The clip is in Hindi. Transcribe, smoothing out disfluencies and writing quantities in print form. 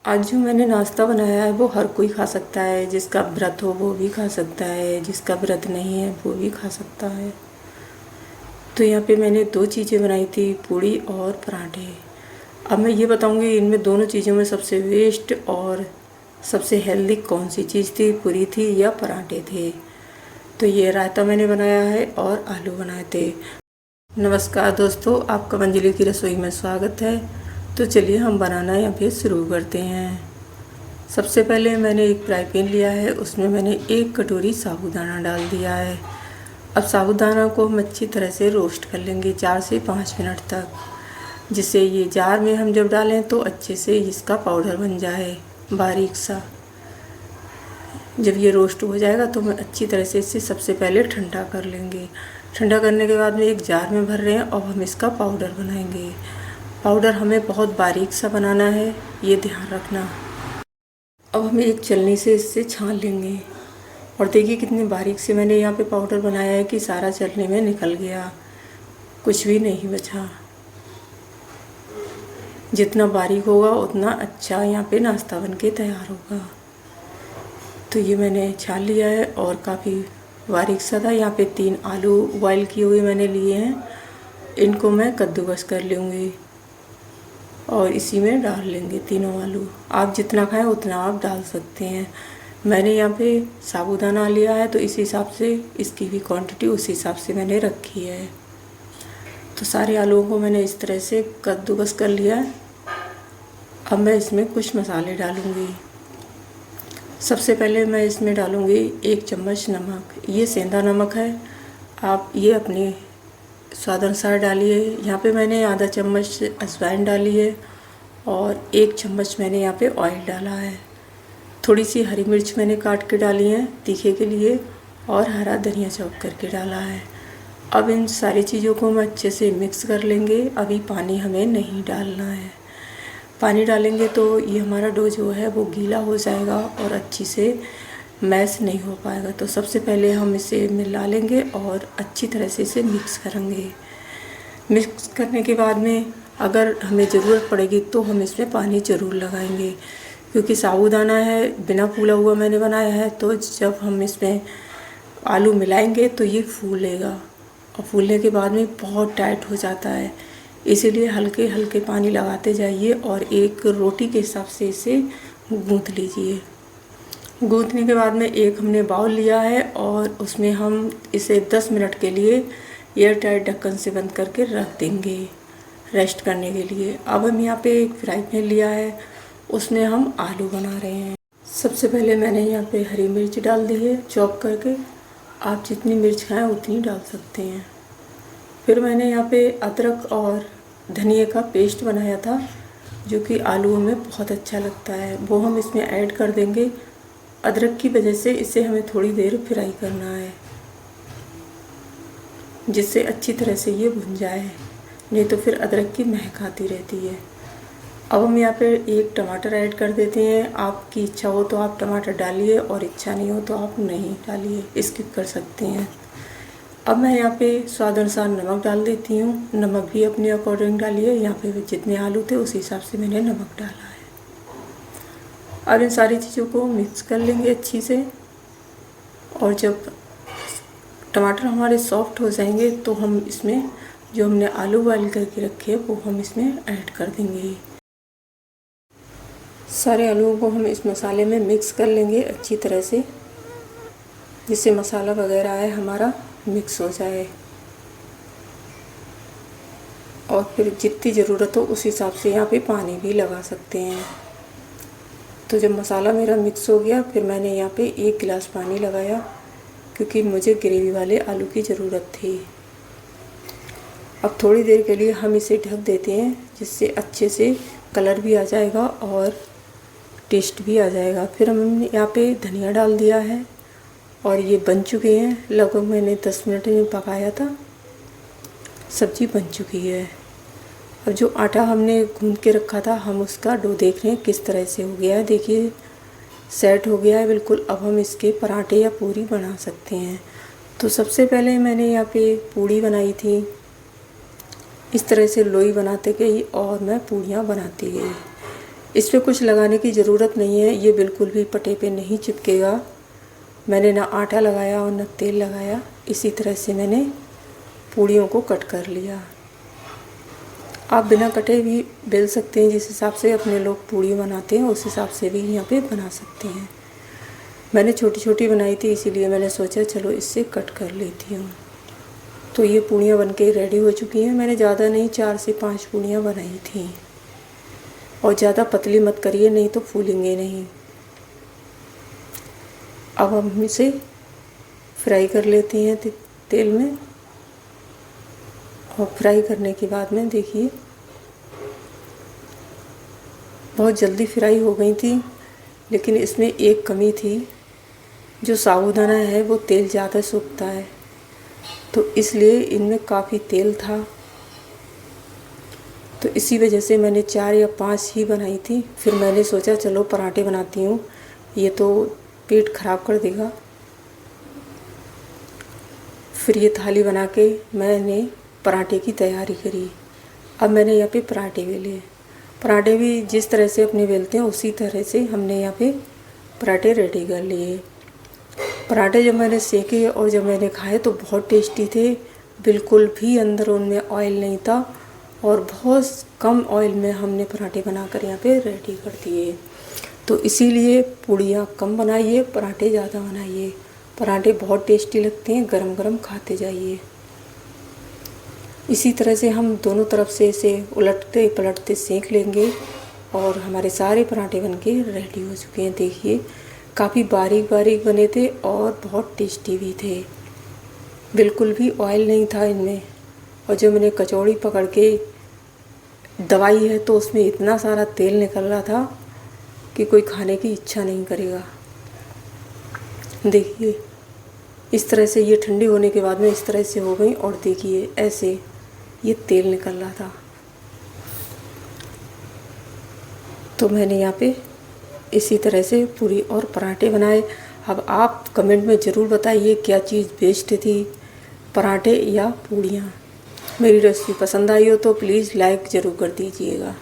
आज जो मैंने नाश्ता बनाया है वो हर कोई खा सकता है। जिसका व्रत हो वो भी खा सकता है, जिसका व्रत नहीं है वो भी खा सकता है। तो यहाँ पे मैंने दो चीज़ें बनाई थी, पूड़ी और पराठे। अब मैं ये बताऊँगी इनमें दोनों चीज़ों में सबसे वेस्ट और सबसे हेल्दी कौन सी चीज़ थी, पूड़ी थी या पराठे थे। तो ये रायता मैंने बनाया है और आलू बनाए थे। नमस्कार दोस्तों, आपका मंजिली की रसोई में स्वागत है। तो चलिए हम बनाना यहाँ पे शुरू करते हैं। सबसे पहले मैंने एक फ्राई पैन लिया है, उसमें मैंने 1 कटोरी साबूदाना डाल दिया है। अब साबूदाना को हम अच्छी तरह से रोस्ट कर लेंगे 4 से 5 मिनट तक, जिससे ये जार में हम जब डालें तो अच्छे से इसका पाउडर बन जाए बारीक सा। जब ये रोस्ट हो जाएगा तो हम अच्छी तरह से इसे सबसे पहले ठंडा कर लेंगे। ठंडा करने के बाद में एक जार में भर रहे हैं और हम इसका पाउडर बनाएंगे। पाउडर हमें बहुत बारीक सा बनाना है, ये ध्यान रखना। अब हमें एक छलनी से इससे छान लेंगे और देखिए कितनी बारीक से मैंने यहाँ पे पाउडर बनाया है कि सारा छलनी में निकल गया, कुछ भी नहीं बचा। जितना बारीक होगा उतना अच्छा यहाँ पे नाश्ता बन के तैयार होगा। तो ये मैंने छान लिया है और काफ़ी बारीक सा था। यहाँ पे 3 आलू बॉयल किए हुए मैंने लिए हैं, इनको मैं कद्दूकस कर लूँगी और इसी में डाल लेंगे तीनों आलू। आप जितना खाएं उतना आप डाल सकते हैं। मैंने यहाँ पे साबूदाना लिया है तो इस हिसाब से इसकी भी क्वांटिटी उस हिसाब से मैंने रखी है। तो सारे आलूओं को मैंने इस तरह से कद्दूकस कर लिया है। अब मैं इसमें कुछ मसाले डालूँगी। सबसे पहले मैं इसमें डालूँगी 1 चम्मच नमक। ये सेंधा नमक है, आप ये अपने स्वाद अनुसार डालिए। यहाँ पे मैंने आधा चम्मच अजवाइन डाली है और 1 चम्मच मैंने यहाँ पे ऑयल डाला है। थोड़ी सी हरी मिर्च मैंने काट के डाली है तीखे के लिए और हरा धनिया चॉप करके डाला है। अब इन सारी चीज़ों को हम अच्छे से मिक्स कर लेंगे। अभी पानी हमें नहीं डालना है। पानी डालेंगे तो ये हमारा डो जो है वो गीला हो जाएगा और अच्छी से मैश नहीं हो पाएगा। तो सबसे पहले हम इसे मिला लेंगे और अच्छी तरह से इसे मिक्स करेंगे। मिक्स करने के बाद में अगर हमें ज़रूरत पड़ेगी तो हम इसमें पानी ज़रूर लगाएंगे, क्योंकि साबूदाना है, बिना फूला हुआ मैंने बनाया है। तो जब हम इसमें आलू मिलाएंगे तो ये फूलेगा और फूलने के बाद में बहुत टाइट हो जाता है। इसीलिए हल्के हल्के पानी लगाते जाइए और एक रोटी के हिसाब से इसे गूँथ लीजिए। गूँथने के बाद में एक हमने बाउल लिया है और उसमें हम इसे 10 मिनट के लिए एयर टाइट ढक्कन से बंद करके रख देंगे रेस्ट करने के लिए। अब हम यहाँ पे एक फ्राई पैन लिया है, उसमें हम आलू बना रहे हैं। सबसे पहले मैंने यहाँ पे हरी मिर्च डाल दी है चॉप करके, आप जितनी मिर्च खाएं उतनी डाल सकते हैं। फिर मैंने यहाँ पे अदरक और धनिया का पेस्ट बनाया था जो कि आलूओं में बहुत अच्छा लगता है, वो हम इसमें ऐड कर देंगे। अदरक की वजह से इसे हमें थोड़ी देर फ्राई करना है, जिससे अच्छी तरह से ये भुन जाए, नहीं तो फिर अदरक की महक आती रहती है। अब हम यहाँ पे एक टमाटर ऐड कर देते हैं। आपकी इच्छा हो तो आप टमाटर डालिए और इच्छा नहीं हो तो आप नहीं डालिए, स्किप कर सकते हैं। अब मैं यहाँ पे स्वाद अनुसार नमक डाल देती हूँ। नमक भी अपने अकॉर्डिंग डालिए, यहाँ पे जितने आलू थे उस हिसाब से मैंने नमक डाला है। अब इन सारी चीज़ों को मिक्स कर लेंगे अच्छी से और जब टमाटर हमारे सॉफ्ट हो जाएंगे तो हम इसमें जो हमने आलू बॉयल करके रखे वो हम इसमें ऐड कर देंगे। सारे आलूओं को हम इस मसाले में मिक्स कर लेंगे अच्छी तरह से, जिससे मसाला वगैरह है हमारा मिक्स हो जाए। और फिर जितनी ज़रूरत हो उस हिसाब से यहाँ पे पानी भी लगा सकते हैं। तो जब मसाला मेरा मिक्स हो गया फिर मैंने यहाँ पे 1 गिलास पानी लगाया, क्योंकि मुझे ग्रेवी वाले आलू की ज़रूरत थी। अब थोड़ी देर के लिए हम इसे ढक देते हैं, जिससे अच्छे से कलर भी आ जाएगा और टेस्ट भी आ जाएगा। फिर हमने यहाँ पे धनिया डाल दिया है और ये बन चुके हैं। लगभग मैंने 10 मिनट में पकाया था, सब्ज़ी बन चुकी है। अब जो आटा हमने गूंथ के रखा था हम उसका डो देख रहे हैं किस तरह से हो गया है। देखिए सेट हो गया है बिल्कुल। अब हम इसके पराठे या पूरी बना सकते हैं। तो सबसे पहले मैंने यहाँ पे पूड़ी बनाई थी, इस तरह से लोई बनाते गई और मैं पूड़ियाँ बनाती गई। इस पे कुछ लगाने की ज़रूरत नहीं है, ये बिल्कुल भी पटे पे नहीं चिपकेगा। मैंने ना आटा लगाया और ना तेल लगाया। इसी तरह से मैंने पूड़ियों को कट कर लिया। आप बिना कटे भी बेल सकते हैं, जिस हिसाब से अपने लोग पूड़ी बनाते हैं उस हिसाब से भी यहाँ पे बना सकते हैं। मैंने छोटी छोटी बनाई थी, इसीलिए मैंने सोचा चलो इससे कट कर लेती हूँ। तो ये पूड़ियाँ बनके रेडी हो चुकी हैं। मैंने ज़्यादा नहीं, 4 से 5 पूड़ियाँ बनाई थी। और ज़्यादा पतली मत करिए, नहीं तो फूलेंगे नहीं। अब हम इसे फ्राई कर लेते हैं तेल में। और फ्राई करने के बाद में देखिए बहुत जल्दी फ्राई हो गई थी, लेकिन इसमें एक कमी थी, जो साबूदाना है वो तेल ज़्यादा सूखता है, तो इसलिए इनमें काफ़ी तेल था। तो इसी वजह से मैंने 4 या 5 ही बनाई थी। फिर मैंने सोचा चलो पराठे बनाती हूँ, ये तो पेट ख़राब कर देगा। फिर ये थाली बना के मैंने पराठे की तैयारी करी। अब मैंने यहाँ पे पराठे बेले। पराठे भी जिस तरह से अपने बेलते हैं उसी तरह से हमने यहाँ पे पराठे रेडी कर लिए। पराठे जब मैंने सेके और जब मैंने खाए तो बहुत टेस्टी थे। बिल्कुल भी अंदर उनमें ऑयल नहीं था और बहुत कम ऑयल में हमने पराठे बनाकर यहाँ पे रेडी कर दिए। तो इसीलिए पूड़ियाँ कम बनाइए, पराठे ज़्यादा बनाइए। पराठे बहुत टेस्टी लगते हैं, गरम गरम खाते जाइए। इसी तरह से हम दोनों तरफ से इसे उलटते पलटते सेक लेंगे और हमारे सारे पराठे बनके रेडी हो चुके हैं। देखिए काफ़ी बारीक बारीक बने थे और बहुत टेस्टी भी थे। बिल्कुल भी ऑयल नहीं था इनमें। और जो मैंने कचौड़ी पकड़ के दबाई है तो उसमें इतना सारा तेल निकल रहा था कि कोई खाने की इच्छा नहीं करेगा। देखिए इस तरह से ये ठंडी होने के बाद में इस तरह से हो गई और देखिए ऐसे ये तेल निकल रहा था। तो मैंने यहाँ पे इसी तरह से पूरी और पराठे बनाए। अब आप कमेंट में ज़रूर बताइए क्या चीज़ बेस्ट थी, पराठे या पूड़ियाँ। मेरी रेसिपी पसंद आई हो तो प्लीज़ लाइक ज़रूर कर दीजिएगा।